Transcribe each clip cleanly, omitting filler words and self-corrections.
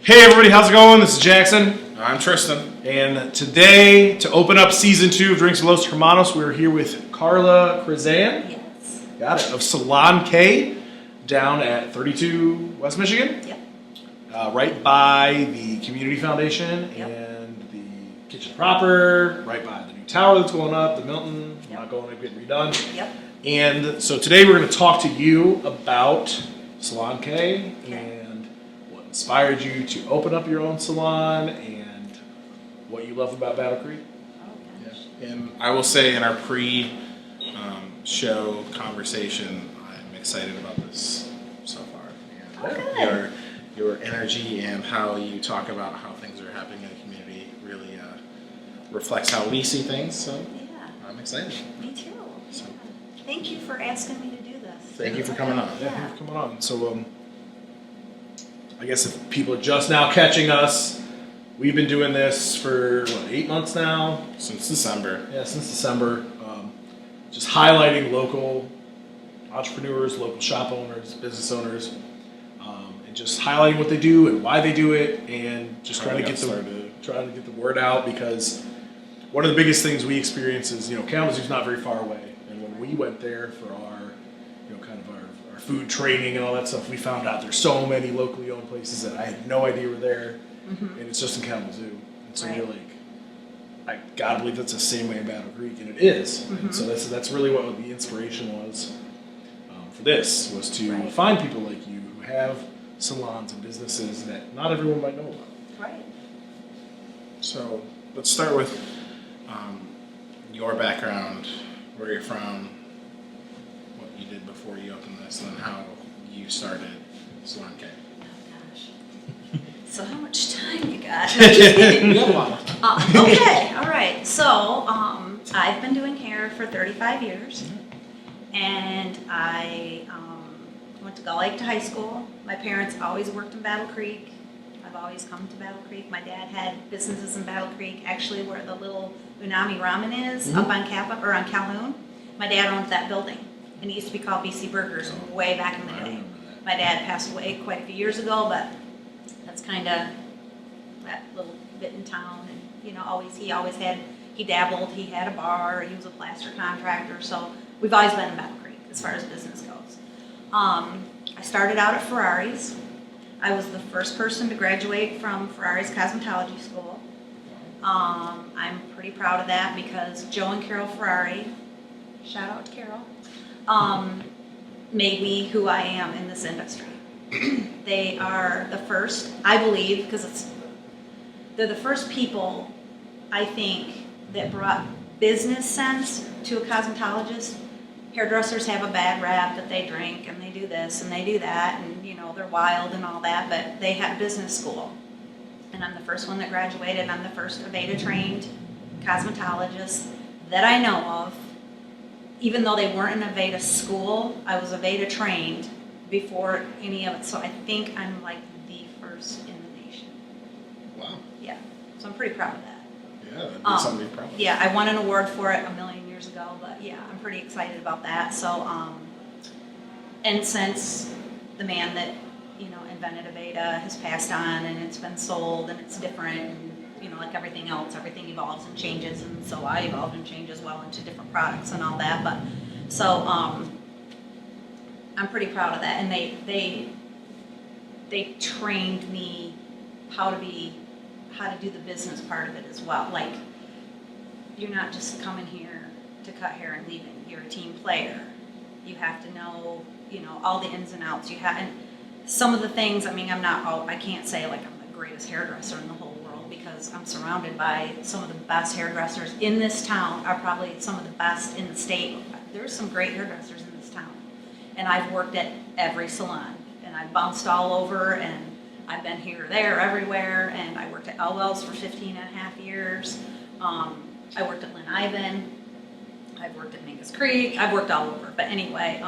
Hey everybody, how's it going? This is Jackson. I'm Tristan. And today, to open up season 2 of Drinks Los Hermanos, we're here with Karla Krizan. Yes. Got it. Of Salon K, down at 32 West Michigan. Yep. Right by the Community Foundation Yep. and the kitchen proper, right by the new tower that's going up, the Milton, Yep. not going to get redone. Yep. And so today we're going to talk to you about Salon K and what inspired you to open up your own salon and what you love about Battle Creek. Oh, gosh. And I will say in our pre-show conversation, I'm excited about this so far. Oh, And good. your energy and how you talk about how things are happening in the community really reflects how we see things. So Yeah, I'm excited. me too. So Yeah. Thank you for asking me to do this. thank you for coming on. Yeah, thanks for coming on. So, I guess if people are just now catching us, we've been doing this for, 8 months now? Since December. Yeah, since December. Just highlighting local entrepreneurs, local shop owners, business owners, and just highlighting what they do and why they do it, and just trying to get the word out, because one of the biggest things we experience is, Kalamazoo's not very far away, and when we went there for our, our food training and all that stuff, we found out there's so many locally owned places that I had no idea were there, and it's just in Kalamazoo, and so you're Right. like, I gotta believe that's the same way in Battle Creek, and it is. And so that's really what the inspiration was for this, was to Right. find people like you who have salons and businesses that not everyone might know about. Right. So let's start with your background, where you're from, what you did before you opened this, and then how you started Salon K. Oh, gosh. So how much time you got? You have a lot. Okay, all right. So I've been doing hair for 35 years, and I went to Gull Lake to high school. My parents always worked in Battle Creek. I've always come to Battle Creek. My dad had businesses in Battle Creek, actually where the little Unami Ramen is, up on on Calhoun. My dad owned that building, and it used to be called BC Burgers way back in the day. My dad passed away quite a few years ago, but that's kind of that little bit in town. And he dabbled. He had a bar. He was a plaster contractor. So we've always been in Battle Creek as far as business goes. I started out at Ferrari's. I was the first person to graduate from Ferrari's cosmetology school. I'm pretty proud of that because Joe and Carol Ferrari, shout out to Carol, made me who I am in this industry. They are the first, I believe, because they're the first people, I think, that brought business sense to a cosmetologist. Hairdressers have a bad rap that they drink and they do this and they do that, and they're wild and all that, but they had business school. And I'm the first one that graduated. I'm the first Aveda trained cosmetologist that I know of. Even though they weren't in Aveda school, I was Aveda trained before any of it. So I think I'm like the first in the nation. Wow. Yeah. So I'm pretty proud of that. Yeah, that'd be something to be proud of. Yeah, I won an award for it a million years ago, but yeah, I'm pretty excited about that. So, and since the man that, invented Aveda has passed on and it's been sold and it's different, and, like everything else, everything evolves and changes, and so I evolved and changed as well into different products and all that. But so I'm pretty proud of that, and they trained me how to do the business part of it as well. Like, you're not just coming here to cut hair and leaving. You're a team player. You have to know, all the ins and outs. And some of the things, I can't say like I'm the greatest hairdresser in the whole world, because I'm surrounded by some of the best hairdressers in this town, are probably some of the best in the state. There's some great hairdressers in this town. And I've worked at every salon, and I've bounced all over, and I've been here, there, everywhere, and I worked at Elwell's for 15 and a half years. I worked at Lynn Ivan. I've worked at Mingus Creek. I've worked all over. But anyway,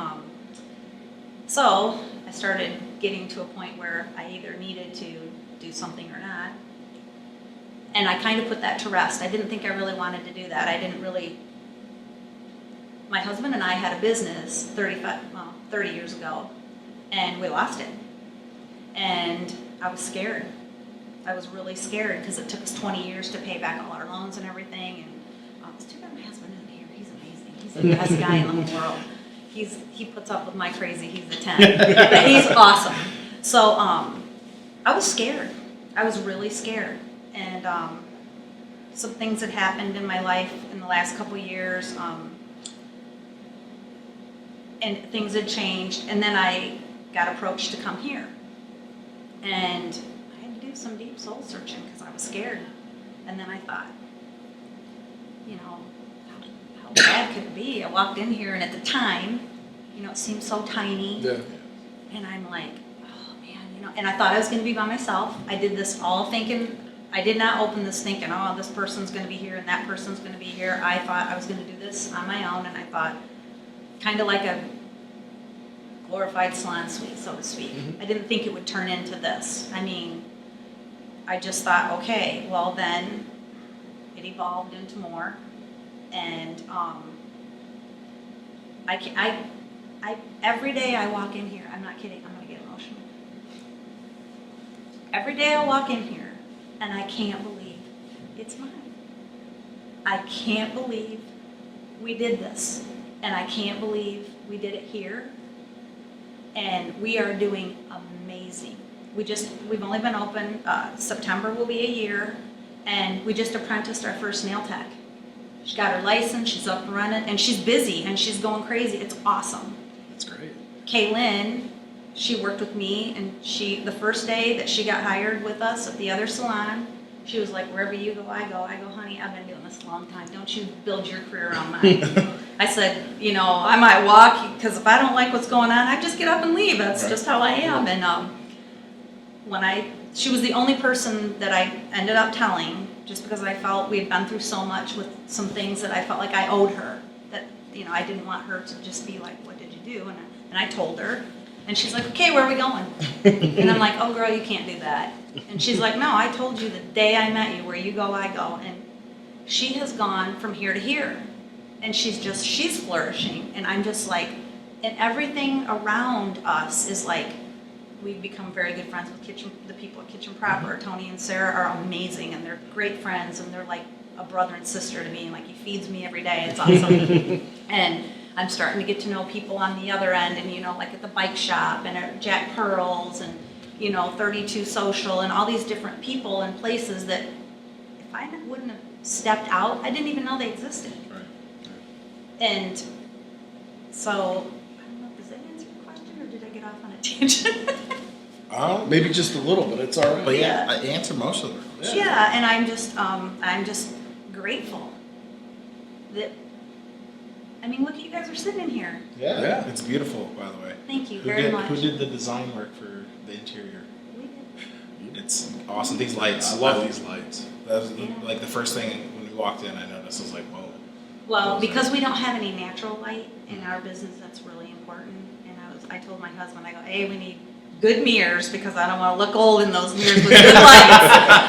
so I started getting to a point where I either needed to do something or not. And I kind of put that to rest. I didn't think I really wanted to do that. My husband and I had a business 30 years ago, and we lost it. And I was scared. I was really scared because it took us 20 years to pay back all our loans and everything. And it's too bad my husband isn't here. He's amazing. He's the best guy in the whole world. He puts up with my crazy. He's a 10. But he's awesome. So I was scared. I was really scared. And some things had happened in my life in the last couple years. And things had changed. And then I got approached to come here. And I had to do some deep soul searching because I was scared. And then I thought, you know, how bad could it be? I walked in here, and at the time, you know, it seemed so tiny. Yeah. And I'm like, oh man, you know, and I thought I was going to be by myself. I did this all thinking, I did not open this thinking, oh, this person's going to be here and that person's going to be here. I thought I was going to do this on my own, and I thought, kind of like a glorified salon suite, so to speak. Mm-hmm. I didn't think it would turn into this. I mean, I just thought, okay, well then it evolved into more, and every day I walk in here, I'm not kidding, I'm gonna get emotional. Every day I walk in here, and I can't believe it's mine. I can't believe we did this, and I can't believe we did it here. And we are doing amazing. We've only been open, September will be a year, and we just apprenticed our first nail tech. She got her license, she's up and running, and she's busy, and she's going crazy. It's awesome. That's great. Kaylin, she worked with me, and the first day that she got hired with us at the other salon, she was like, wherever you go, I go. I go, honey, I've been doing this a long time. Don't you build your career around mine. I said, you know, I might walk, because if I don't like what's going on, I just get up and leave. That's just how I am. And she was the only person that I ended up telling, just because I felt we had been through so much with some things that I felt like I owed her. That, you know, I didn't want her to just be like, what did you do? And I told her. And she's like, okay, where are we going? And I'm like, oh, girl, you can't do that. And she's like, no, I told you the day I met you, where you go, I go. And she has gone from here to here. And she's flourishing. And I'm just like, and everything around us is like, we've become very good friends with the people at Kitchen Proper. Tony and Sarah are amazing, and they're great friends, and they're like a brother and sister to me. And like, he feeds me every day. It's awesome. And I'm starting to get to know people on the other end, and, you know, like at the bike shop and at Jack Pearl's and, you know, 32 Social and all these different people and places that if I wouldn't have stepped out, I didn't even know they existed. Right. And so, I don't know, does that answer your question, or did I get off on a tangent? Maybe just a little, but it's all right. But yeah, I answered most of them. Yeah, and I'm just grateful that, I mean, look, you guys are sitting in here. Yeah. It's beautiful, by the way. Thank you very much. Who did the design work for the interior? We did. It's awesome. These lights. I love these lights. That was Yeah. like the first thing when we walked in. I noticed. I was like, whoa. Well, because we don't have any natural light in our business, that's really important. And I told my husband, I go, hey, we need good mirrors, because I don't want to look old in those mirrors with good lights.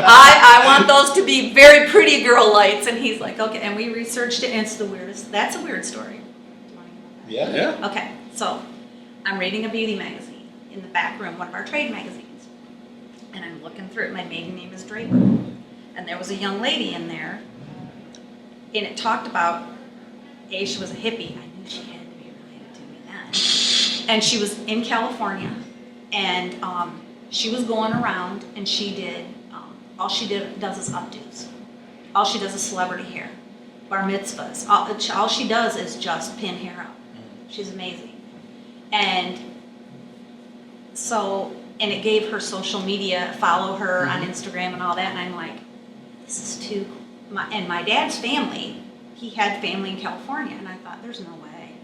I want those to be very pretty girl lights. And he's like, okay. And we researched it, and it's the weirdest. That's a weird story. Do you want to hear about that? Yeah. Okay, so I'm reading a beauty magazine in the back room, one of our trade magazines. And I'm looking through it. My maiden name is Draper. And there was a young lady in there, and it talked about, she was a hippie. I knew she had to be related to me then. And she was in California, and she was going around, and she did, all she does is updos. All she does is celebrity hair, bar mitzvahs. All she does is just pin hair up. She's amazing. And so, and it gave her social media, follow her on Instagram and all that, and I'm like, this is too, and my dad's family, he had family in California, and I thought, there's no way.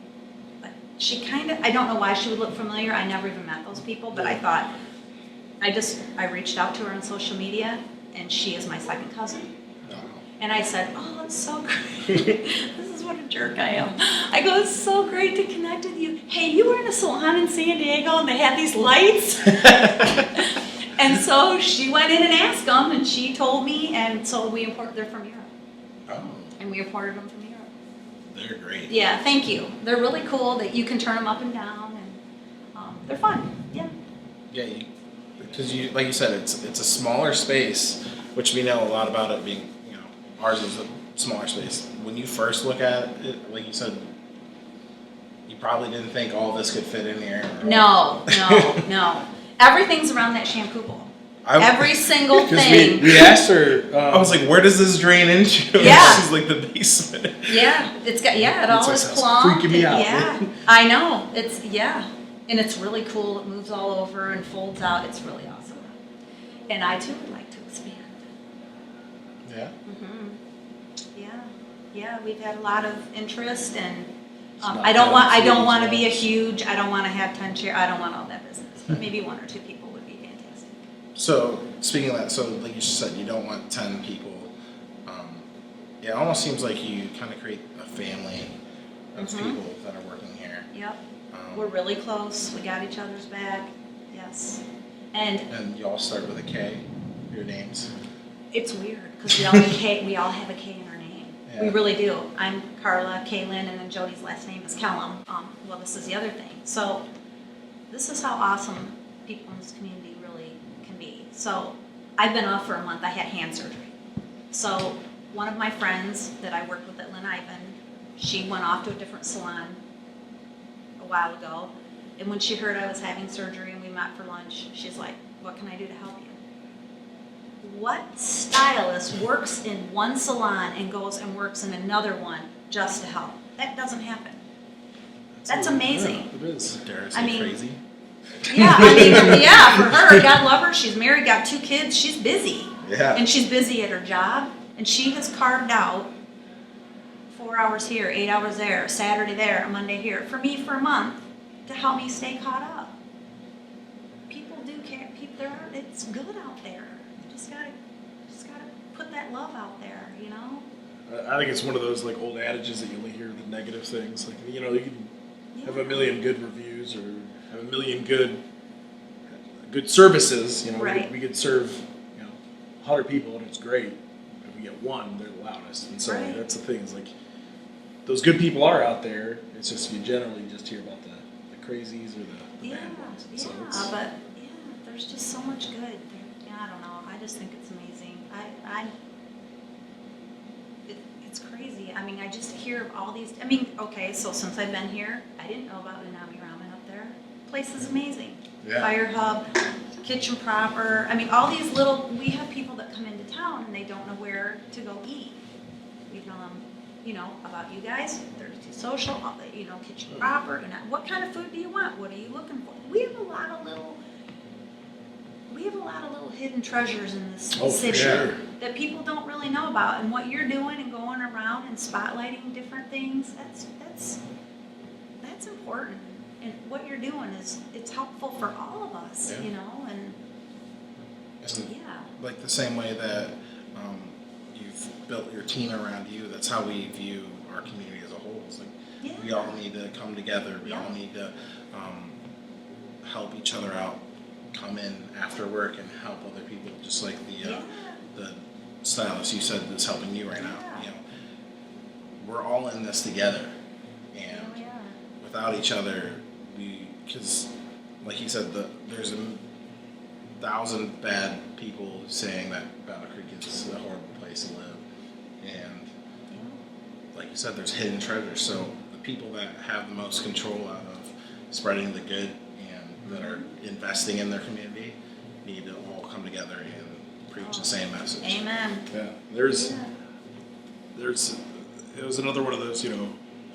But she kind of, I don't know why she would look familiar, I never even met those people, but I thought, I reached out to her on social media, and she is my second cousin. And I said, oh, that's so great. This is what a jerk I am. I go, it's so great to connect with you. Hey, you were in a salon in San Diego, and they had these lights? And so she went in and asked them, and she told me, and so we imported, they're from Europe. Oh, And we imported them from Europe. they're great. Yeah, thank you. They're really cool, that you can turn them up and down, and they're fun, yeah. Yeah, because you, like you said, it's a smaller space, which we know a lot about it being, ours is a smaller space. When you first look at it, like you said, you probably didn't think all this could fit in here. No. Everything's around that shampoo bowl. Every single thing. We asked her. I was like, "Where does this drain into?" Yeah. She's like the basement. Yeah, it all is plumbed. freaking me out. Yeah, I know. And it's really cool. It moves all over and folds out. It's really awesome. And I too would like to expand. Yeah. Yeah. We've had a lot of interest, and not I don't want bad to be a as huge. I don't want to have 10 chairs. I don't want all that business. But maybe 1 or 2 people would be fantastic. So speaking of that, so like you said, you don't want 10 people. It almost seems like you kind of create a family of people that are working here. Yep. We're really close. We got each other's back. Yes. And you all start with a K, your names. It's weird because we all have a K in our name. Yeah. We really do. I'm Karla, Kaylin, and then Jody's last name is Kellum. Well, this is the other thing. So this is how awesome people in this community really can be. So I've been off for a month. I had hand surgery. So one of my friends that I worked with at Lynn Ivan, she went off to a different salon a while ago. And when she heard I was having surgery and we met for lunch, she's like, "What can I do to help you?" What stylist works in one salon and goes and works in another one just to help? That doesn't happen. That's amazing. Yeah, it is. Dare I say I mean- crazy? Yeah, for her, God love her. She's married, got 2 kids. She's busy. Yeah. And she's busy at her job. And she has carved out 4 hours here, 8 hours there, Saturday there, a Monday here, for me for a month to help me stay caught up. People do care. It's good out there. You just gotta put that love out there, I think it's one of those like old adages that you only hear the negative things. Like you can have a million good reviews or have a million good services. Right. We could serve 100 people and it's great. If we get 1, they're the loudest. And so Right. that's the thing. Is like those good people are out there. It's just you generally just hear about the crazies or the bad ones. And so it's, but there's just so much good. I don't know. I just think it's amazing. It's crazy. I mean, I just hear of all these. I mean, okay, so since I've been here, I didn't know about Inami Ramen up there. Place is amazing. Yeah. Fire Hub, Kitchen Proper. I mean, all these little. We have people that come into town and they don't know where to go eat. We tell them, about you guys. 32 Social, Kitchen Proper. And what kind of food do you want? What are you looking for? We have a lot of little hidden treasures in this city sure. that people don't really know about. And what you're doing and going around and spotlighting different things, that's important. And what you're doing it's helpful for all of us, Yeah. and Like the same way that you've built your team around you, that's how we view our community as a whole. It's like we all need to come together. We all need to help each other out. Come in after work and help other people, just like the stylist you said that's helping you right now. We're all in this together, and without each other, because like you said, there's 1,000 bad people saying that Battle Creek is a horrible place to live, and like you said, there's hidden treasures. So the people that have the most control out of spreading the good that are investing in their community need to all come together and preach the same message. Amen. Yeah, it was another one of those,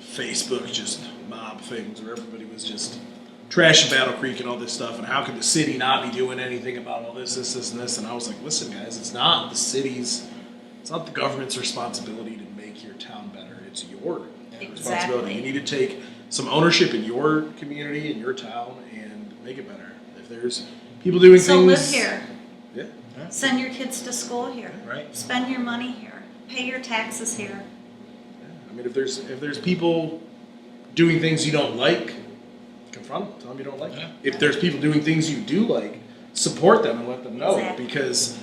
Facebook just mob things where everybody was just trashing Battle Creek and all this stuff, and how could the city not be doing anything about all this, and this, and I was like, listen guys, it's not the government's responsibility to make your town better, it's your responsibility. You need to take some ownership in your community, in your town, and make it better. If there's people doing things... So live here. Yeah. Send your kids to school here. Right. Spend your money here. Pay your taxes here. I mean, if there's people doing things you don't like, confront them. Tell them you don't like it. If there's people doing things you do like, support them and let them know. Exactly. Because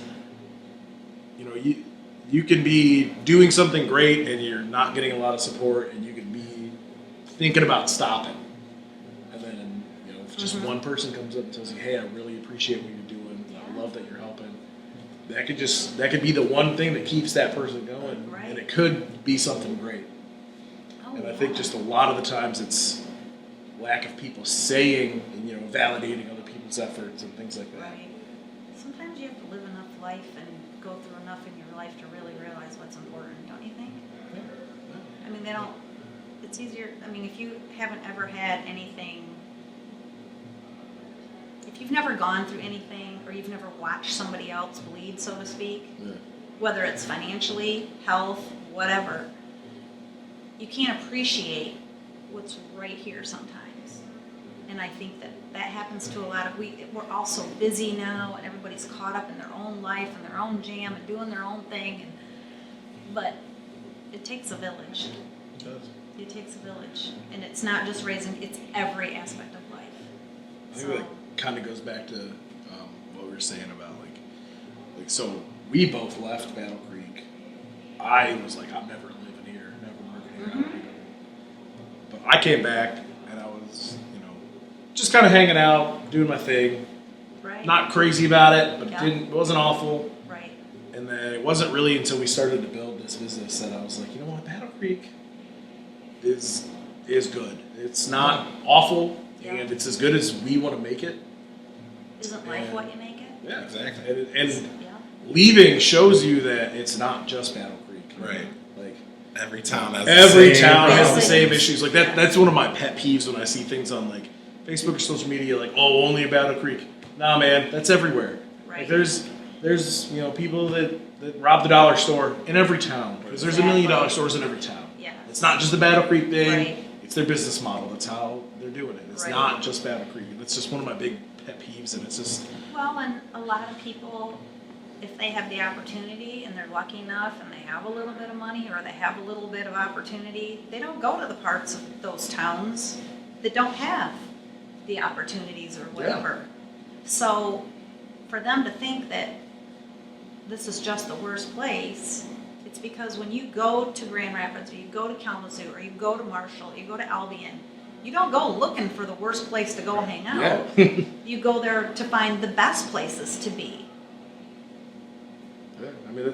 you can be doing something great and you're not getting a lot of support, and you can be thinking about stopping. And then if just one person comes up and tells you, "Hey, I really appreciate what you're doing. love that you're helping. That could be the one thing that keeps that person going, Right. and it could be something great. Oh, And I think just a lot of the times it's lack of people saying and validating other people's efforts and things like that. Right. Sometimes you have to live enough life and go through enough in your life to really realize what's important, don't you think? Yeah. I mean, it's easier, I mean, if you haven't ever had anything, if you've never gone through anything or you've never watched somebody else bleed, so to speak, whether it's financially, health, whatever, you can't appreciate what's right here sometimes. And I think that happens to a lot of, we're all so busy now and everybody's caught up in their own life and their own jam and doing their own thing. But it takes a village. It does. It takes a village. And it's not just raising, it's every aspect of life. I think that kind of goes back to what we were saying about like so we both left Battle Creek. I was like, I'm never living here, never working here. But I came back and I was, just kind of hanging out, doing my thing. Right. Not crazy about it, but Yeah. it wasn't awful. Right. And then it wasn't really until we started to build this business that I was like, you know what, Battle Creek is good. It's not awful, Yeah. and it's as good as we want to make it. Isn't life what you make it? Yeah, exactly. And Yeah. leaving shows you that it's not just Battle Creek. Right. Like Every town has every the same town has the problems. same issues. Like that's one of my pet peeves when I see things on like Facebook or social media, like, oh, only Battle Creek. Nah, man, that's everywhere. Right. Like there's people that rob the dollar store in every town because there's $1 million Exactly. stores in every town. Yeah. It's not just the Battle Creek thing. Right. It's their business model. That's how they're doing it. It's Right. not just Battle Creek. That's just one of my big pet peeves, and it's just Well, and a lot of people, if they have the opportunity and they're lucky enough and they have a little bit of money or they have a little bit of opportunity, they don't go to the parts of those towns that don't have the opportunities or whatever. So for them to think that this is just the worst place, it's because when you go to Grand Rapids or you go to Kalamazoo or you go to Marshall, you go to Albion, you don't go looking for the worst place to go hang out. You go there to find the best places to be. yeah. I mean,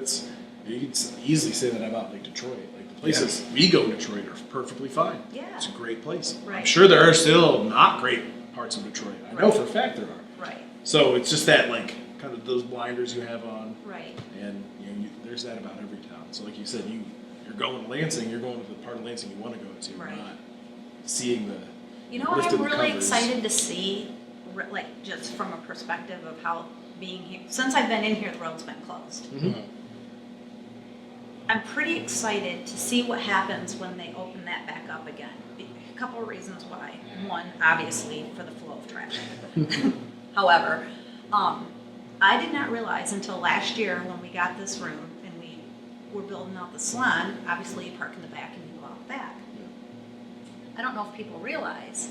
you can easily say that about like Detroit. Like the places we go in Detroit are perfectly fine. Yeah. It's a great place. I'm Right. sure there are still not great parts of Detroit. I know Right. for a fact there are. Right, So it's just that like kind of those blinders you have on, right. and there's that about every town. So like you said, you're going to Lansing, you're going to the part of Lansing you want to go to. You're Right. not seeing the You know what lifting I'm the really covers. excited to see, like just from a perspective of how being here, since I've been in here, the road's been closed. Mhm. I'm pretty excited to see what happens when they open that back up again. A couple of reasons why. One, obviously, for the flow of traffic. However, I did not realize until last year when we got this room and we were building out the salon, obviously you park in the back and you go out the back. I don't know if people realize,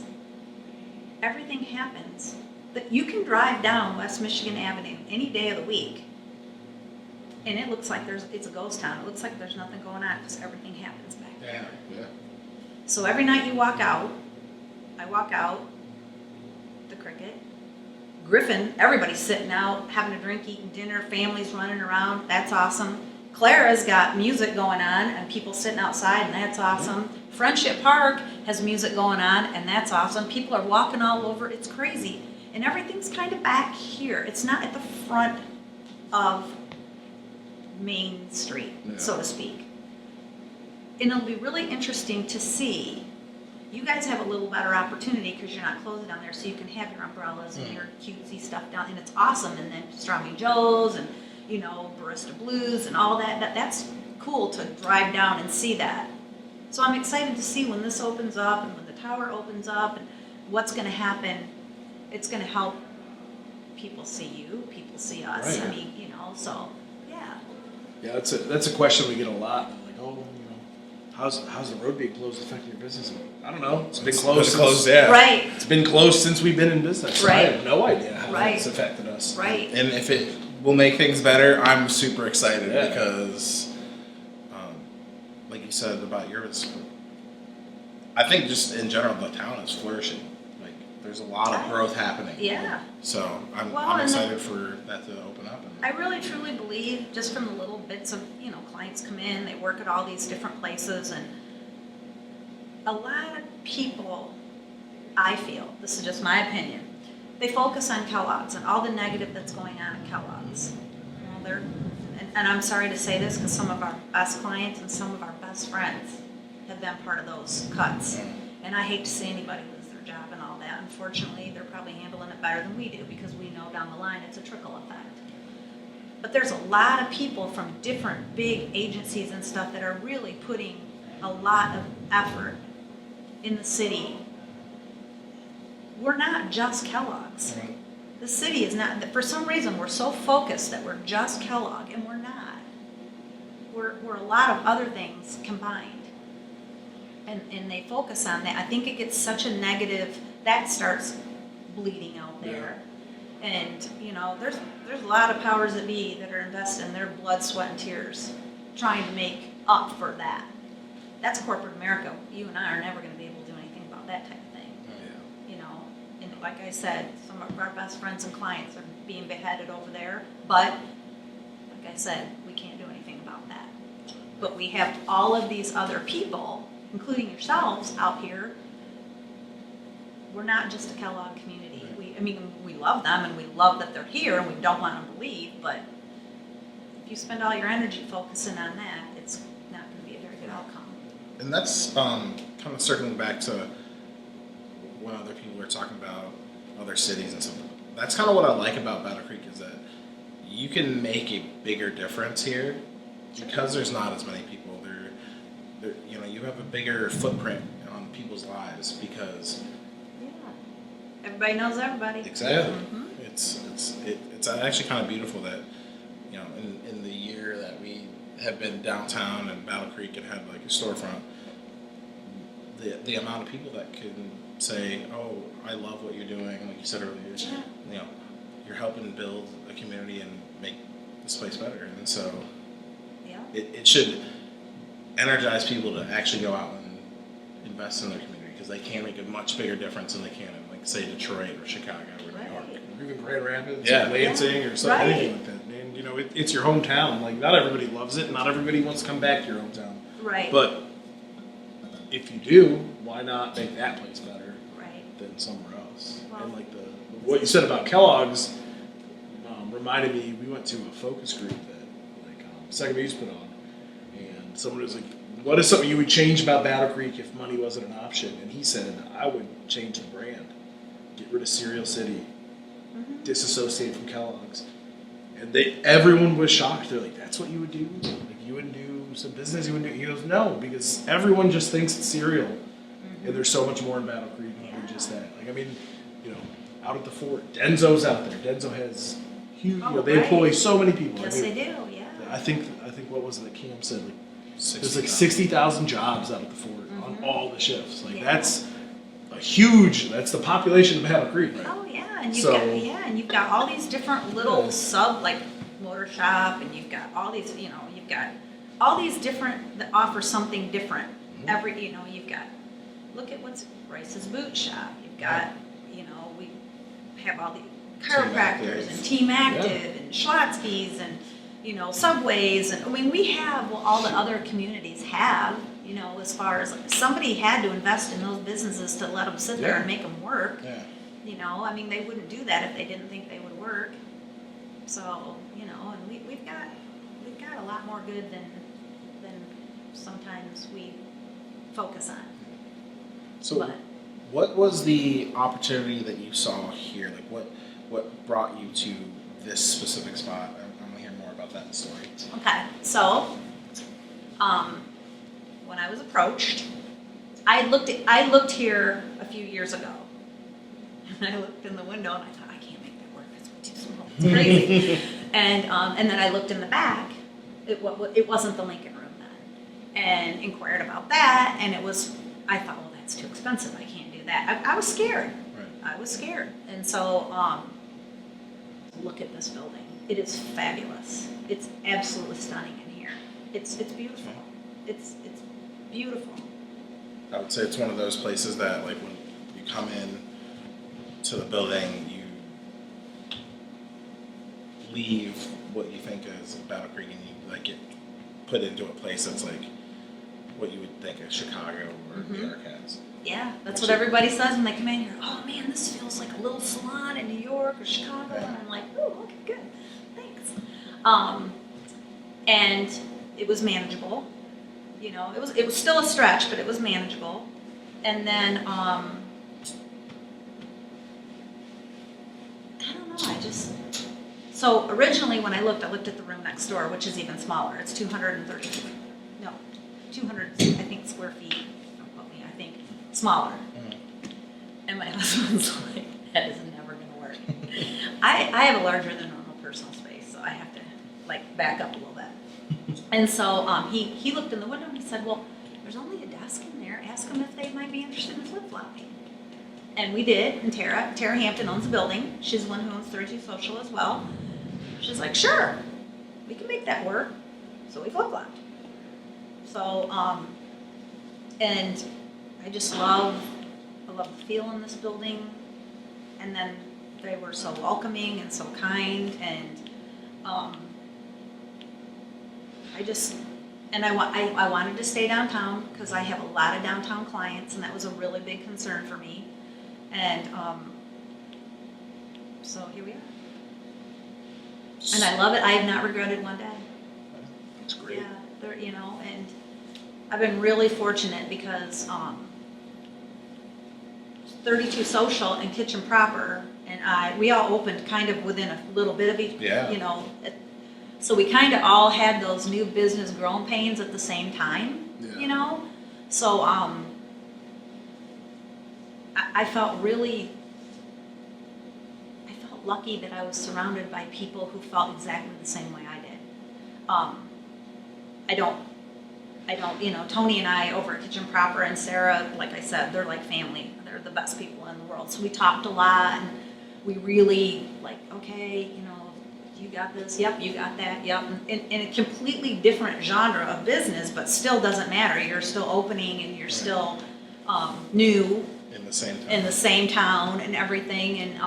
everything happens, that you can drive down West Michigan Avenue any day of the week and it looks like it's a ghost town. It looks like there's nothing going on because everything happens back there. Yeah. So every night you walk out, I walk out, the Cricket, Griffin, everybody's sitting out, having a drink, eating dinner, families running around, that's awesome. Clara's got music going on and people sitting outside and that's awesome. Friendship Park has music going on and that's awesome. People are walking all over, it's crazy. And everything's kind of back here. It's not at the front of Main Street, so to speak. And it'll be really interesting to see. You guys have a little better opportunity because you're not closed down there, so you can have your umbrellas and your cutesy stuff down, and it's awesome. And then Pastrami Joe's and Barista Blues and all that. That's cool to drive down and see that. So I'm excited to see when this opens up and when the tower opens up and what's going to happen. It's going to help people see you, people see us. Right. I mean, so yeah. Yeah, that's a question we get a lot. Like, oh, how's the road being closed affecting your business? I don't know. It's been closed. Yeah. Right. It's been closed since we've been in business. So I Right. have no idea how Right. it's affected us. Right. And if it will make things better, I'm super excited Yeah. because, like you said about yours, I think just in general the town is flourishing. Like there's a lot of growth happening. Yeah. So I'm Well, excited for that to open up. And I really truly believe, just from the little bits of, clients come in, they work at all these different places, and a lot of people, I feel, this is just my opinion, they focus on Kellogg's and all the negative that's going on at Kellogg's. Well, and I'm sorry to say this, because some of our best clients and some of our best friends have been part of those cuts. And I hate to see anybody lose their job and all that. Unfortunately, they're probably handling it better than we do, because we know down the line it's a trickle effect. But there's a lot of people from different big agencies and stuff that are really putting a lot of effort in the city. We're not just Kellogg's. The city is not, for some reason, we're so focused that we're just Kellogg, and we're not. We're a lot of other things combined. And they focus on that. I think it gets such a negative, that starts bleeding out there. And, there's a lot of powers that be that are investing their blood, sweat, and tears trying to make up for that. That's corporate America. You and I are never going to be able to do anything about that type of thing. And like I said, some of our best friends and clients are being beheaded over there. But, like I said, we can't do anything about that. But we have all of these other people, including yourselves, out here. We're not just a Kellogg community. We love them, and we love that they're here, and we don't want them to leave, but if you spend all your energy focusing on that, it's not going to be a very good outcome. And that's kind of circling back to when other people were talking about other cities and stuff. That's kind of what I like about Battle Creek, is that you can make a bigger difference here because there's not as many people. You have a bigger footprint on people's lives because everybody knows everybody. Exactly. Mm-hmm. It's actually kind of beautiful that in the year that we have been downtown in Battle Creek and had like a storefront, the amount of people that can say, "Oh, I love what you're doing," like you said earlier. You're helping build a community and make this place better, and so it should energize people to actually go out and invest in their community, because they can make a much bigger difference than they can in, like, say, Detroit or Chicago or New York. Or even Grand Rapids, Yeah. or Lansing, or something, anything like that. And it's your hometown. Like, not everybody loves it. Not everybody wants to come back to your hometown. Right. But if you do, why not make that place better than somewhere else? Well, and like what you said about Kellogg's reminded me. We went to a focus group that Second Base put on, and someone was like, "What is something you would change about Battle Creek if money wasn't an option?" And he said, "I would change the brand, get rid of Cereal City, disassociate from Kellogg's." And everyone was shocked. They're like, "That's what you would do? Like, you wouldn't do some business? You wouldn't do?" He goes, "No, because everyone just thinks it's cereal, and there's so much more in Battle Creek than just that." Out at the fort, Denzo's out there. Denzo has huge. They employ so many people. Yes, they do. Yeah. I think what was it that Cam said? Like, there's like 60,000 jobs out at the fort on all the shifts. Like that's that's the population of Battle Creek. Right? Oh yeah, and you've got all these different little sub, like motor shop, and you've got all these, you've got all these different that offer something different. You've got, look at what's Rice's Boot Shop. You've got, we have all the chiropractors and Team Active and Schlotsky's and Subways, and we have what all the other communities have. As far as somebody had to invest in those businesses to let them sit there and make them work. Yeah. They wouldn't do that if they didn't think they would work. So, and we've got a lot more good than sometimes we focus on. So, what was the opportunity that you saw here? Like, what brought you to this specific spot? I want to hear more about that story. Okay, so when I was approached, I looked here a few years ago, and I looked in the window and I thought, I can't make that work. It's way too small. It's crazy. and then I looked in the back. It wasn't the Lincoln Room then, and inquired about that, and I thought, well, that's too expensive. I can't do that. I was scared. Right. I was scared, and so look at this building. It is fabulous. It's absolutely stunning in here. It's beautiful. It's beautiful. I would say it's one of those places that, like, when you come in, to the building, you leave what you think is Battle Creek and you like get put into a place that's like what you would think of Chicago or New York has. Yeah, that's what everybody says when they come in here. Oh man, this feels like a little salon in New York or Chicago, and I'm like, oh, okay, good, thanks. And it was manageable. You know, it was still a stretch, but it was manageable. And then I don't know, so originally when I looked at the room next door, which is even smaller. It's 200, I think, square feet. Don't quote me, I think, smaller. And my husband's like, that is never going to work. I have a larger than normal personal space, so I have to like back up a little bit. And so he looked in the window and he said, well, there's only a desk in there. Ask them if they might be interested in flip-flopping. And we did, and Tara Hampton owns the building. She's the one who owns 32 Social as well. She's like, sure, we can make that work. So we flip-flopped. So, and I just love the feel in this building. And then they were so welcoming and so kind, and I wanted to stay downtown because I have a lot of downtown clients, and that was a really big concern for me. And so here we are. And I love it. I have not regretted one day. That's great. Yeah, you know, and I've been really fortunate because 32 Social and Kitchen Proper and we all opened kind of within a little bit of each, you know. So we kind of all had those new business growing pains at the same time, you know. So I felt lucky that I was surrounded by people who felt exactly the same way I did. I don't, you know, Tony and I over at Kitchen Proper and Sarah, like I said, they're like family. They're the best people in the world. So we talked a lot, and we really like, okay, you know, you got this, yep, you got that, yep. In a completely different genre of business, but still doesn't matter. You're still opening and you're still new. In the same town. In the same town and everything. And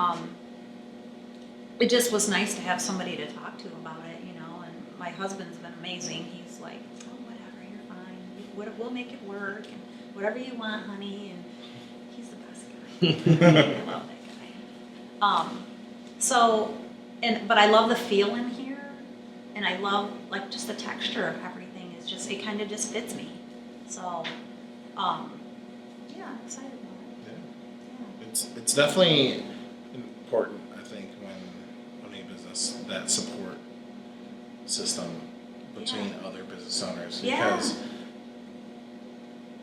it just was nice to have somebody to talk to about it, you know. And my husband's been amazing. He's like, oh, whatever, you're fine. We'll make it work. And whatever you want, honey. And he's the best guy. I love that guy. But I love the feel in here, and I love like just the texture of everything. Is just, it kind of just fits me. So, yeah, I'm excited about it. Yeah. It's definitely important, I think, when owning a business, that support system between other business owners, because,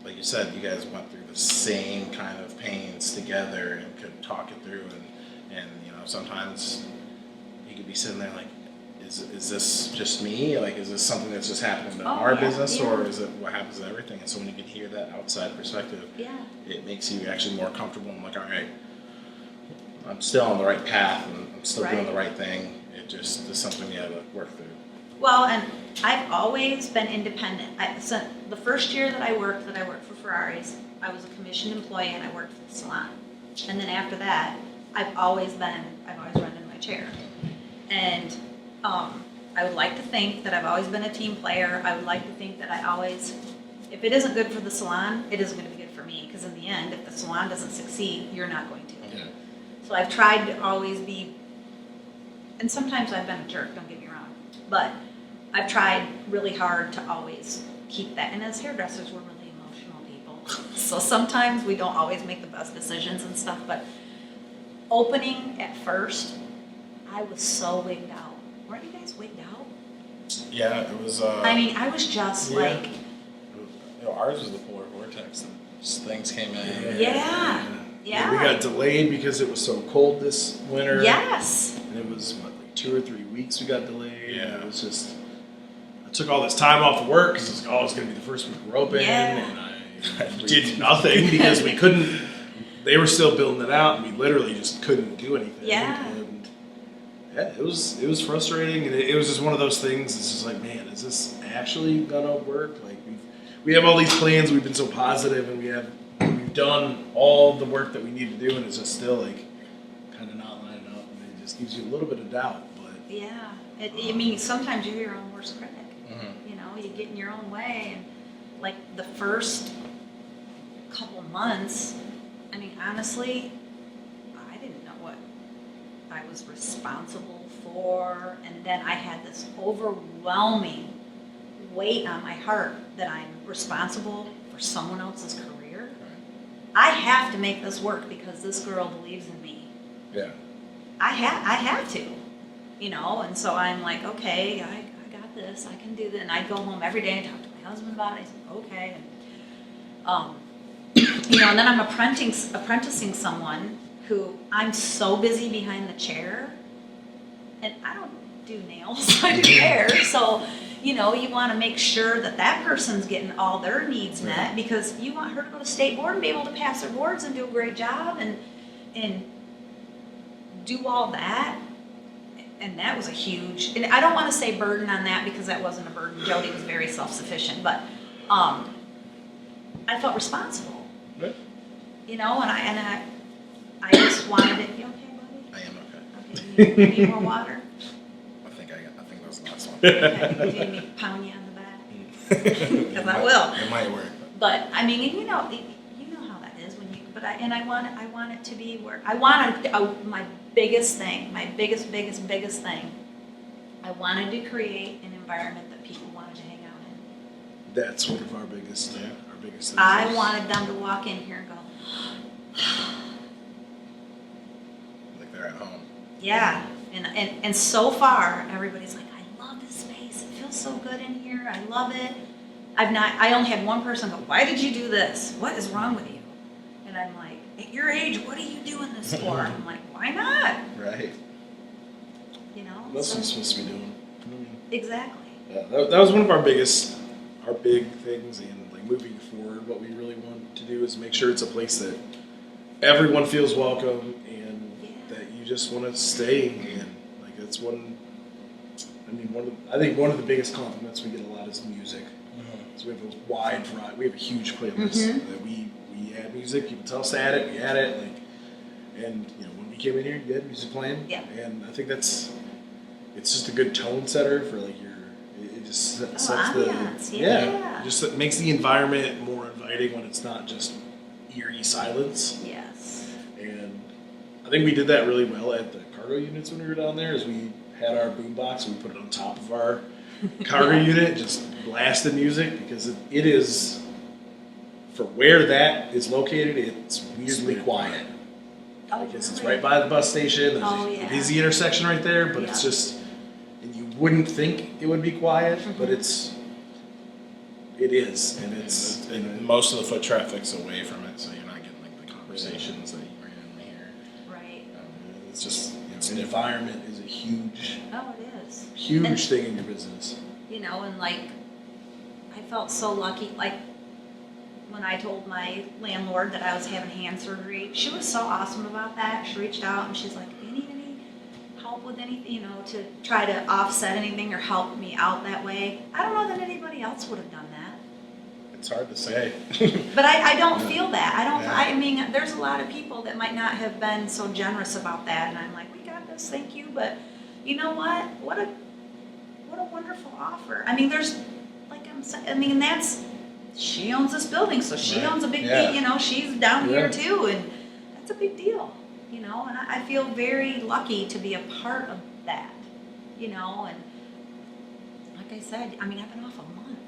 like you said, you guys went through the same kind of pains together and could talk it through, and you know, sometimes you could be sitting there like, is this just me? Like, is this something that's just happening to our business, or is it what happens to everything? And so when you can hear that outside perspective, it makes you actually more comfortable. And like, all right, I'm still on the right path, and I'm still doing the right thing. It just is something you have to work through. Well, and I've always been independent. So the first year that I worked for Ferraris, I was a commissioned employee and I worked for the salon. And then after that, I've always run in my chair. And I would like to think that I've always been a team player. I would like to think that I always, if it isn't good for the salon, it isn't going to be good for me. Because in the end, if the salon doesn't succeed, you're not going to. Yeah. So I've tried to always be, and sometimes I've been a jerk, don't get me wrong, but I've tried really hard to always keep that. And as hairdressers, we're really emotional people. So sometimes we don't always make the best decisions and stuff, but opening at first, I was so wigged out. Weren't you guys wigged out? Yeah, it was. I mean, I was just like. You know, ours was the polar vortex. And just things came in. Yeah. We got delayed because it was so cold this winter. Yes. And it was like 2 or 3 weeks we got delayed. Yeah. And it was just, I took all this time off of work because it's going to be the first week we're open. And I did nothing because we couldn't, they were still building it out and we literally just couldn't do anything. Yeah. And it was frustrating, and it was just one of those things. It's just like, man, is this actually gonna work? Like we have all these plans. We've been so positive, and we've done all the work that we need to do, and it's just still like, just gives you a little bit of doubt, but. Yeah, I mean, sometimes you're your own worst critic. Mm-hmm. You know, you get in your own way, and like the first couple months, I mean, honestly, I didn't know what I was responsible for, and then I had this overwhelming weight on my heart that I'm responsible for someone else's career. I have to make this work because this girl believes in me. Yeah. I have to, you know, and so I'm like, okay, I got this, I can do this, and I'd go home every day and talk to my husband about it. He's like, okay, and, you know, and then I'm apprenticing someone who I'm so busy behind the chair, and I don't do nails, I do hair, so, you know, you want to make sure that that person's getting all their needs met, because you want her to go to state board and be able to pass her boards and do a great job and do all that. And that was a huge, and I don't want to say burden on that because that wasn't a burden. Jody was very self-sufficient, but I felt responsible. Right. You know, and I just wanted it. You okay, buddy? I am okay. Okay, you need more water? I think that was the last one. Okay, do you need me to pound you on the back? Because I will. It might work. But I mean, you know how that is when you. But I want it to be where I wanted my biggest thing, my biggest thing. I wanted to create an environment that people wanted to hang out in. That's one of our biggest things. I wanted them to walk in here and go, Like they're at home. yeah. And so far, everybody's like, I love this space. It feels so good in here. I love it. I only had one person go, why did you do this? What is wrong with you? And I'm like, at your age, what are you doing this for? I'm like, why not? Right. You know? What else are so- you supposed to be doing? Exactly. Yeah, that was one of our big things, and like moving forward, what we really want to do is make sure it's a place that everyone feels welcome and that you just want to stay in. Like that's one. I mean, I think one of the biggest compliments we get a lot is music. So we have a wide variety. We have a huge playlist that we add music. People tell us to add it. We add it. And you know, when we came in here, you had music playing. Yeah. And I think it's just a good tone setter for like it just sets ambiance, the yeah. it just makes the environment more inviting when it's not just eerie silence. Yes. And I think we did that really well at the cargo units when we were down there. Is we had our boombox and we put it on top of our cargo unit, just blasted music because it is for where that is located. It's weirdly quiet. Oh, Because it's really? right by the bus station. There's Oh, a yeah. busy intersection right there, but it's Yeah. just, and you wouldn't think it would be quiet, but it is, and it's, And most of the foot traffic's away from it, so you're not getting like the conversations that you randomly hear. Right. it's just, the environment is a huge Oh, it is. thing in your business. You know, and like, I felt so lucky, like, when I told my landlord that I was having hand surgery, she was so awesome about that. She reached out and she's like, do you need any help with anything, you know, to try to offset anything or help me out that way? I don't know that anybody else would have done that. It's hard to say. But I don't feel that. Yeah. I mean, there's a lot of people that might not have been so generous about that, and I'm like, we got this, thank you. But you know what? What a wonderful offer. I mean, there's, like I'm saying, I mean, she owns this building, so she Right. owns a big Yeah. deal, you know, she's down Yeah. here too, and that's a big deal, you know, and I feel very lucky to be a part of that, you know, and like I said, I mean, I've been off a month,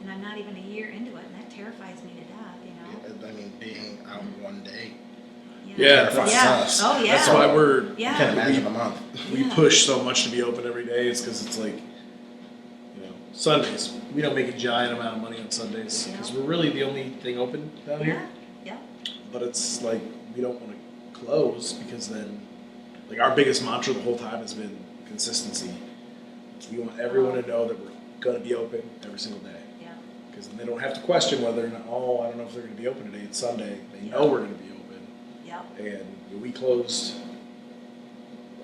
and I'm not even a year into it, and that terrifies me to death, you know. I mean, being out one day. Yeah, terrifies Yeah. us. Oh, yeah. That's why I Yeah. can't imagine a month. we Yeah. push so much to be open every day. It's because it's like, you know, Sundays. We don't make a giant amount of money on Sundays because we're really the only thing open down here. Yeah. But it's like we don't want to close because then, like our biggest mantra the whole time has been consistency. We want everyone to know that we're going to be open every single day. Yeah. Because then they don't have to question whether or not, oh, I don't know if they're going to be open today. It's Sunday. They know we're going to be open. Yeah. And we closed,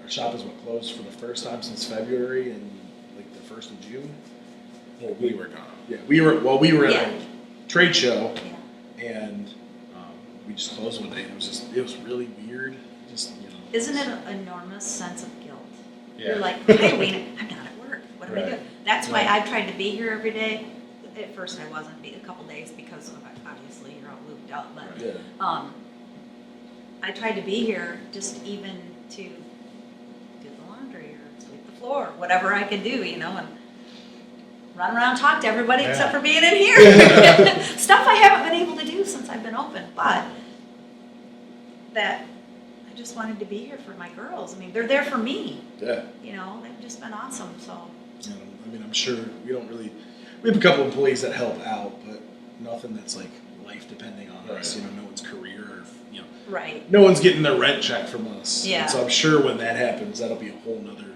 our shop is closed for the first time since February and like the 1st of June. Well, we were gone. Yeah, we were at Yeah. a trade show Yeah. and we just closed one day. It was really weird. Just, you know, isn't it an enormous sense of guilt? Yeah. You're like, hey, wait, I'm not at work. What am I Right. doing? That's why Right. I've tried to be here every day. At first, I wasn't. A couple days because of obviously you're all looped up, but Yeah. I tried to be here just even to do the laundry or sweep the floor, whatever I could do, and run around and talk to everybody except for being in here. Stuff I haven't been able to do since I've been open, but that I just wanted to be here for my girls. I mean, they're there for me. Yeah. They've just been awesome. So I'm sure we have a couple employees that help out, but nothing that's like life depending on us. Right. No one's career or, right. no one's getting their rent check from us. Yeah. And so I'm sure when that happens, that'll be a whole nother level.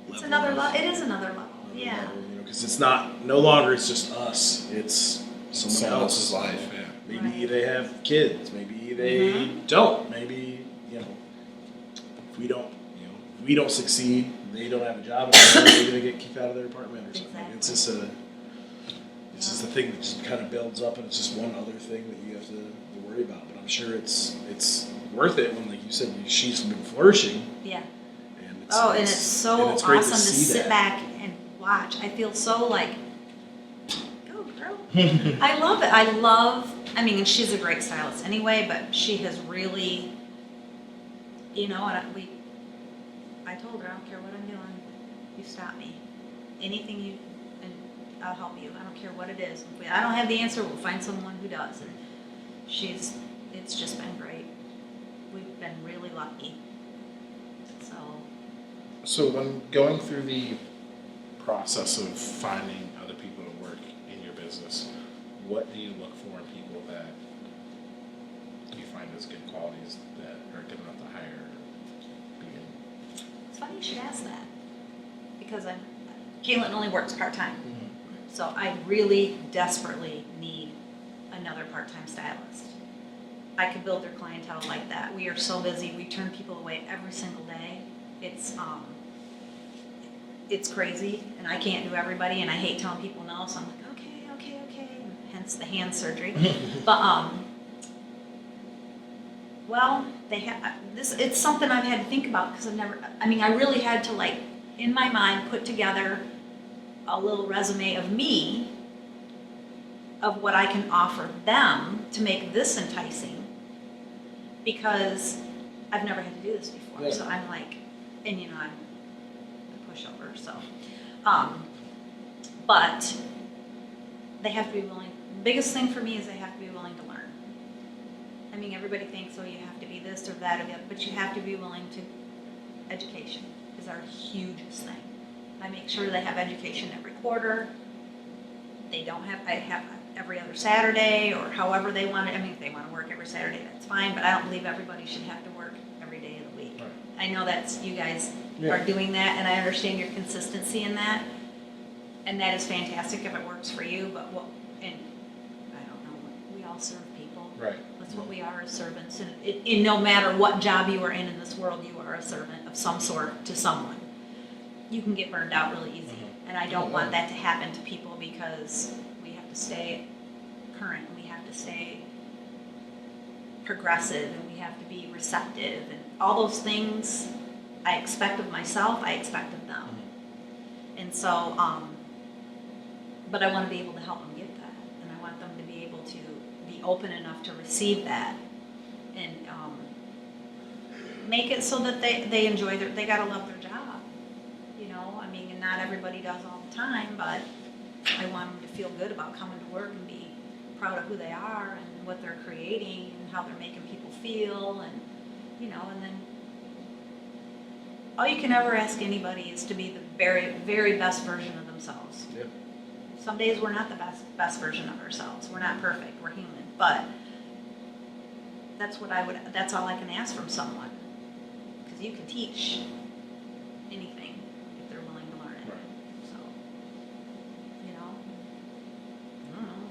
It's another level. It is another level. Yeah. Because it's no longer it's just us. It's someone else's life. Yeah. Maybe Right. they have kids. Maybe they don't. Maybe if we don't succeed, they don't have a job. Maybe they get kicked out of their apartment or something. Exactly. It's just a thing that just kind of builds up, and it's just one other thing that you have to worry about. But I'm sure it's worth it when, like you said, she's been flourishing. Yeah. And And it's so and it's great awesome to see sit that. back and watch. I feel so like, go girl. I love it. And she's a great stylist anyway, but she has really, and I told her, I don't care what I'm doing, you stop me. Anything and I'll help you. I don't care what it is. If I don't have the answer, we'll find someone who does. And it's just been great. We've been really lucky. So when going through the process of finding other people to work in your business, what do you look for in people that you find as good qualities that are good enough to hire? It's funny you should ask that because Caitlin only works part-time. So I really desperately need another part-time stylist. I could build their clientele like that. We are so busy. We turn people away every single day. It's crazy, and I can't do everybody, and I hate telling people no, so I'm like, okay, and hence the hand surgery. But, well, it's something I've had to think about because I really had to, in my mind, put together a little resume of me, of what I can offer them to make this enticing, because I've never had to do this before. Yeah. So I'm like, and I'm a pushover, so. But they have to be willing. The biggest thing for me is they have to be willing to learn. Everybody thinks, you have to be this or that or the other, but you have to be willing to. Education is our hugest thing. I make sure they have education every quarter. I have every other Saturday or however they want it. If they want to work every Saturday, that's fine, but I don't believe everybody should have to work every day of the week. Right. I know that's you guys are doing that, and I understand your consistency in that, and that is fantastic if it works for you, but I don't know, we all serve people. Right. That's what we are as servants, and no matter what job you are in this world, you are a servant of some sort to someone. You can get burned out really easy, and I don't want that to happen to people because we have to stay current, and we have to stay progressive, and we have to be receptive, and all those things I expect of myself, I expect of them. And so, but I want to be able to help them get that, and I want them to be able to be open enough to receive that, and make it so that they enjoy they gotta love their job. And not everybody does all the time, but I want them to feel good about coming to work and be proud of who they are and what they're creating and how they're making people feel, and and then all you can ever ask anybody is to be the very, very best version of themselves. Yeah. Some days we're not the best version of ourselves. We're not perfect. We're human, but that's all I can ask from someone, because you can teach anything if they're willing to learn it. Right. So, I don't know.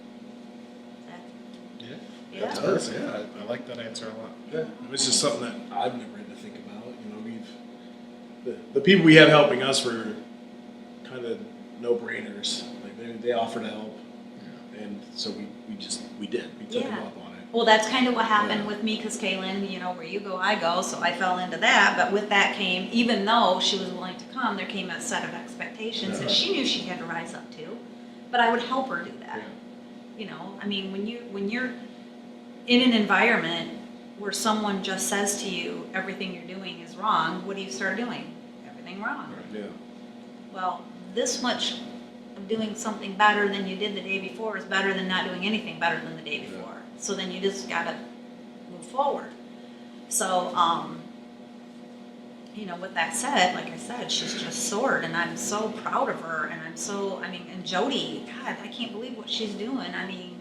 Yeah. It Yeah. does. Yeah, I like that answer a lot. Yeah, it's just something that I've never had to think about. The people we have helping us were kind of no-brainers. They offered to help, and so we did. We took them up on it. Well, that's kind of what happened with me, because Kaylin, you know, where you go, I go, so I fell into that. But with that came, even though she was willing to come, there came a set of expectations that she knew she had to rise up to. But I would help her do that. You know, I mean, when you're in an environment where someone just says to you, everything you're doing is wrong, what do you start doing? Everything wrong. Yeah. Well, this much of doing something better than you did the day before is better than not doing anything better than the day before. So then you just gotta move forward. So, you know, with that said, like I said, she's just soared, and I'm so proud of her, and and Jody, God, I can't believe what she's doing. I mean,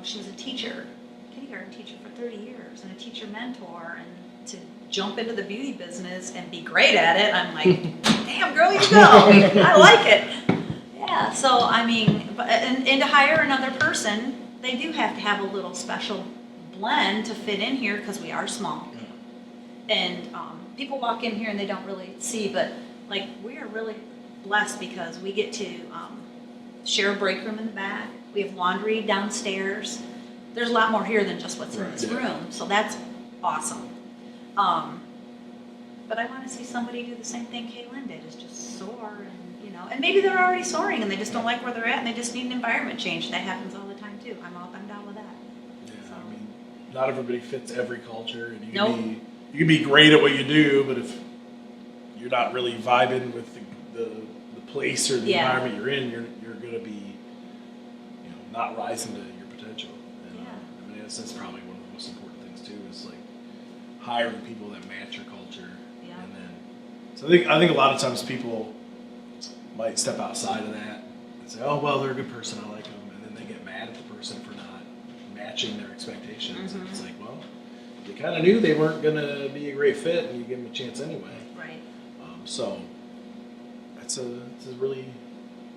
she was a teacher, kindergarten teacher for 30 years, and a teacher mentor, and to jump into the beauty business and be great at it, I'm like, damn girl, you go. I like it. Yeah, so I mean, and to hire another person, they do have to have a little special blend to fit in here, because we are small. And people walk in here and they don't really see, but like, we are really blessed because we get to share a break room in the back. We have laundry downstairs. There's a lot more here than just what's in this room, so that's awesome. But I want to see somebody do the same thing Kaylin did, is just soar, and you know, and maybe they're already soaring and they just don't like where they're at and they just need an environment change. That happens all the time too. I'm down with that. Yeah, So. I mean, not everybody fits every culture, and you can be great at what you do, but if you're not really vibing with the place or the environment you're in, you're going to be, you know, not rising to your potential. And, I mean, that's probably one of the most important things too, is like hiring people that match your culture. Yeah. And then, so I think a lot of times people might step outside of that and say, oh, well, they're a good person, I like them, and then they get mad at the person for not matching their expectations. And it's like, well, you kind of knew they weren't going to be a great fit, and you give them a chance anyway. Right. So it's a really,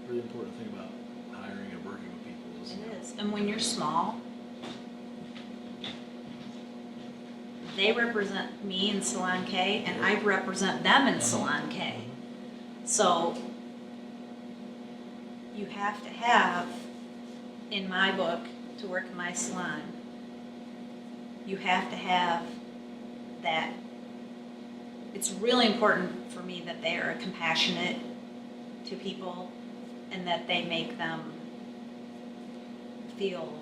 really important thing about hiring and working with people. It is. And when you're small, they represent me in Salon K, and I represent them in Salon K. So you have to have, in my book, to work in my salon, you have to have that. It's really important for me that they are compassionate to people, and that they make them feel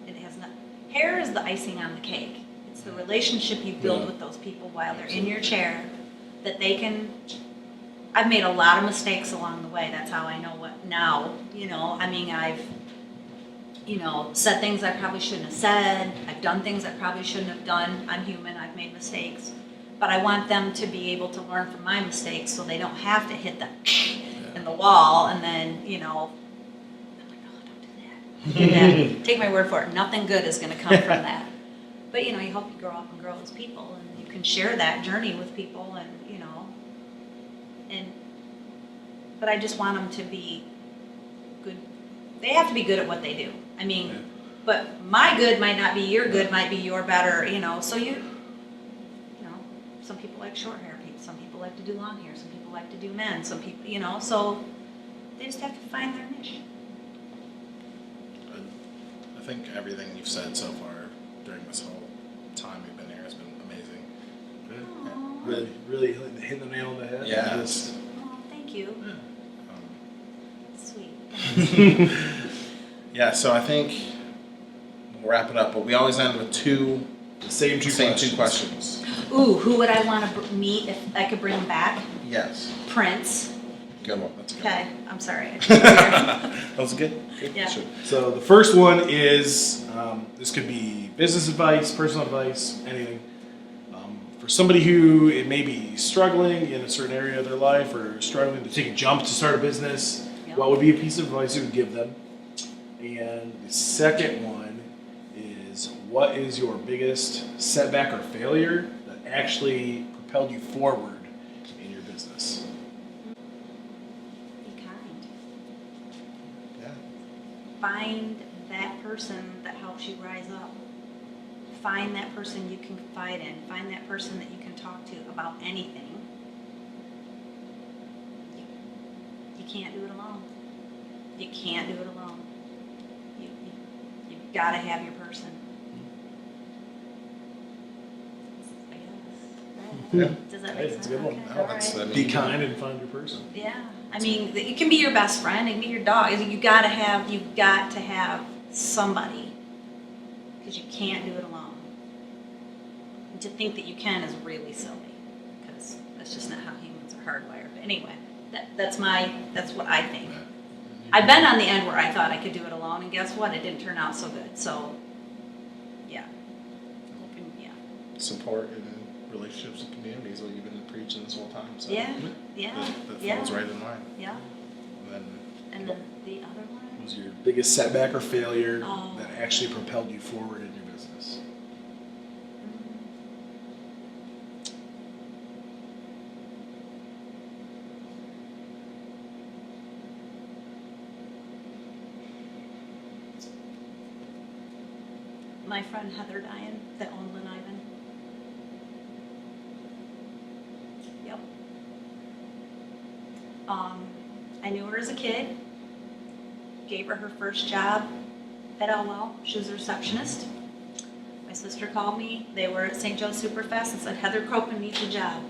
it has not. Hair is the icing on the cake. It's the relationship you build with those people while they're in your chair, that they can. I've made a lot of mistakes along the way. That's how I know what now. You know, I mean, I've, you know, said things I probably shouldn't have said. I've done things I probably shouldn't have done. I'm human. I've made mistakes. But I want them to be able to learn from my mistakes, so they don't have to hit the in the wall, and then, you know, I'm like, oh, don't do that. Take my word for it. Nothing good is going to come from that. But, you know, you hope you grow up and grow as people, and you can share that journey with people, and, you know, but I just want them to be good. They have to be good at what they do. I mean, but my good might not be your good, might be your better, you know, so you know, some people like short hair, some people like to do long hair, some people like to do men, some people, you know, so they just have to find their niche. I think everything you've said so far during this whole time we've been here has been amazing. Really, really hitting the nail on the head. Yeah. Oh, thank you. Sweet. Yeah, so I think we'll wrap it up, but we always end with two questions. Ooh, who would I want to meet if I could bring him back? Yes. Prince. Good one. That's a good Okay, I'm sorry. That was good. Yeah. Sure. So the first one is, this could be business advice, personal advice, anything. For somebody who it may be struggling in a certain area of their life, or struggling to take a jump to start a business, what would be a piece of advice you would give them? And the second one is, what is your biggest setback or failure that actually propelled you forward in your business? Be kind. Yeah. Find that person that helps you rise up. Find that person you can confide in. Find that person that you can talk to about anything. You can't do it alone. You can't do it alone. You gotta have your person. I guess. Yeah. Does that Hey, make it's sense? a good one. Okay, No, all that's- right. I mean, Be kind and find your person. Yeah, I mean, it can be your best friend, it can be your dog. You've got to have somebody, because you can't do it alone. And to think that you can is really silly, because that's just not how humans are hardwired. But anyway, that's what I think. I've been on the end where I thought I could do it alone, and guess what? It didn't turn out so good. So, yeah, yeah, Support in relationships and communities, what you've been preaching this whole time. So yeah, yeah, that yeah, falls right in line. yeah. And then And then the other What one. was your biggest setback or failure Oh. that actually propelled you forward in your business? My friend Heather Diane that owned Lynn Ivan. Yep. I knew her as a kid. Gave her first job at Elwell. She was a receptionist. My sister called me. They were at St. Joe's Superfest and said, Heather Copeland needs a job.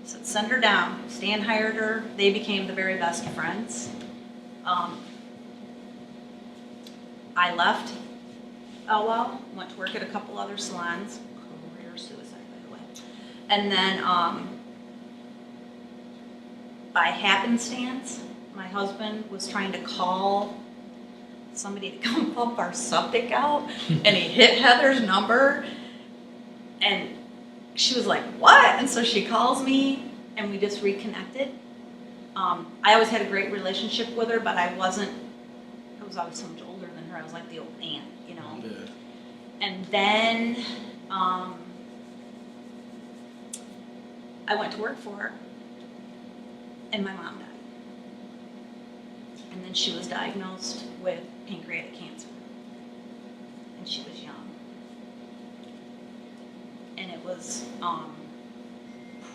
I said, send her down. Stan hired her. They became the very best friends. I left Elwell, went to work at a couple other salons. Career suicide, by the way. And then by happenstance, my husband was trying to call somebody to come pump our septic out, and he hit Heather's number, and she was like, what? And so she calls me, and we just reconnected. I always had a great relationship with her, but I was always so much older than her. I was like the old aunt, you know. Yeah. And then I went to work for her, and my mom died. And then she was diagnosed with pancreatic cancer. And she was young. And it was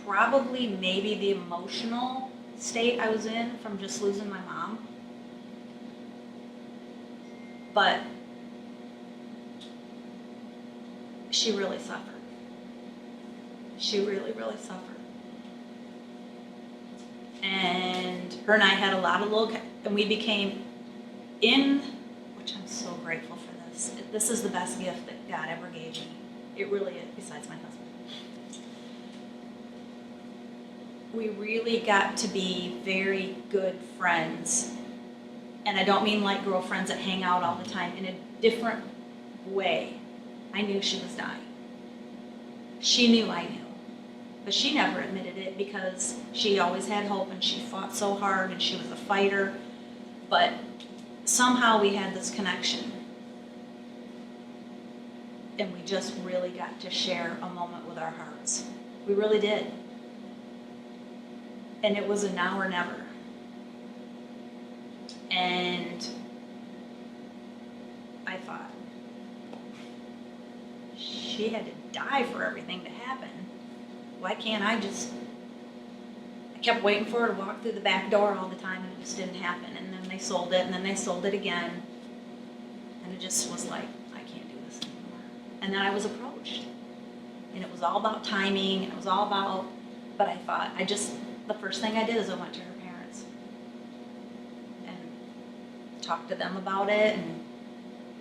probably maybe the emotional state I was in from just losing my mom. But she really suffered. She really, really suffered. And her and I had a lot of and we became which I'm so grateful for this. This is the best gift that God ever gave me. It really is, besides my husband. We really got to be very good friends. And I don't mean like girlfriends that hang out all the time, in a different way. I knew she was dying. She knew I knew. But she never admitted it because she always had hope and she fought so hard and she was a fighter. But somehow we had this connection. And we just really got to share a moment with our hearts. We really did. And it was a now or never. And I thought, she had to die for everything to happen. Why can't I kept waiting for her to walk through the back door all the time, and it just didn't happen. And then they sold it, and then they sold it again. And it just was like, I can't do this anymore. And then I was approached. And it was all about timing, it was all about, but I thought, the first thing I did is I went to her parents. And talked to them about it,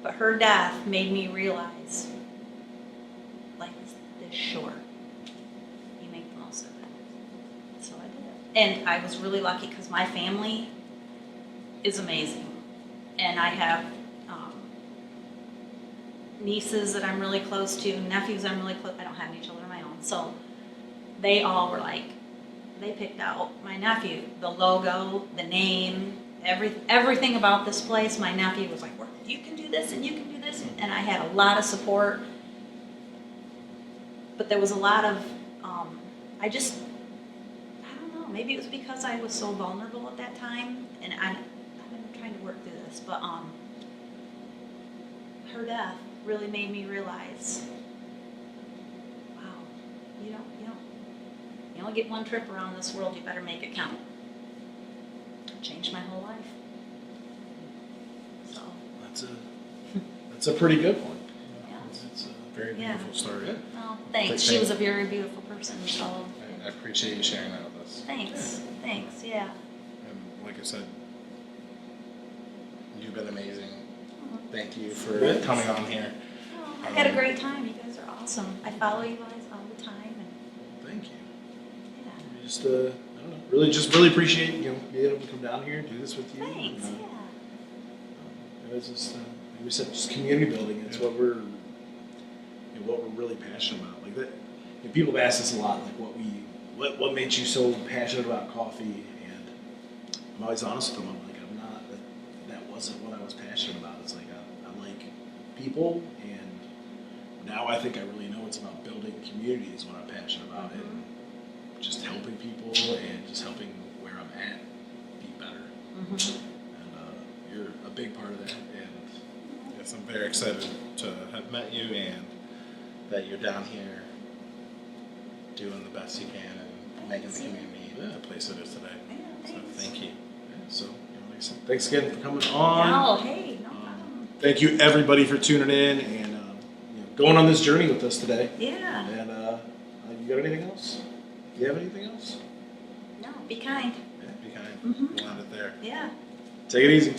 but her death made me realize, life is this short. You make the most of it. So I did it. And I was really lucky because my family is amazing. And I have nieces that I'm really close to, nephews I'm really close. I don't have any children of my own. So they all were like, they picked out my nephew, the logo, the name, everything about this place. My nephew was like, well, you can do this and you can do this. And I had a lot of support. But there was a lot of, I don't know, maybe it was because I was so vulnerable at that time. And I've been trying to work through this, but her death really made me realize, wow, you only get one trip around this world, you better make it count. It changed my whole life. So. It's a pretty good one. Yeah. It's Very Yeah. beautiful story. Yeah. Well, thanks. Thank She you. was a very beautiful person, so I appreciate you sharing that with us. thanks. Thanks, yeah. And like I said, you've been amazing. Mhm. Thank you for Good. coming on here. Well, I had a great time. You guys are awesome. I follow you guys all the time, and Thank you. yeah. We just, I don't know, really appreciate, being able to come down here and do this with you. Thanks, And, yeah. It's just, like we said, just community building. It's what we're, what we're really passionate about. Like that, people have asked us a lot, like what made you so passionate about coffee? And I'm always honest with them. I'm like, I'm not. That wasn't what I was passionate about. It's like I like people, and now I think I really know it's about building community is what I'm passionate about, and just helping people and just helping where I'm at be better. Mhm. And you're a big part of that. And Yes, I'm very excited to have met you and that you're down here doing the best you can and making the community the place it is today. Yeah, So thanks. thank you. yeah, so, like I said, thanks again for coming on. No, hey, no problem. Thank you everybody for tuning in and going on this journey with us today. Yeah. And you got anything else? Do you have anything else? No, be kind. Be kind. Mhm. We'll end it there. Yeah. Take it easy.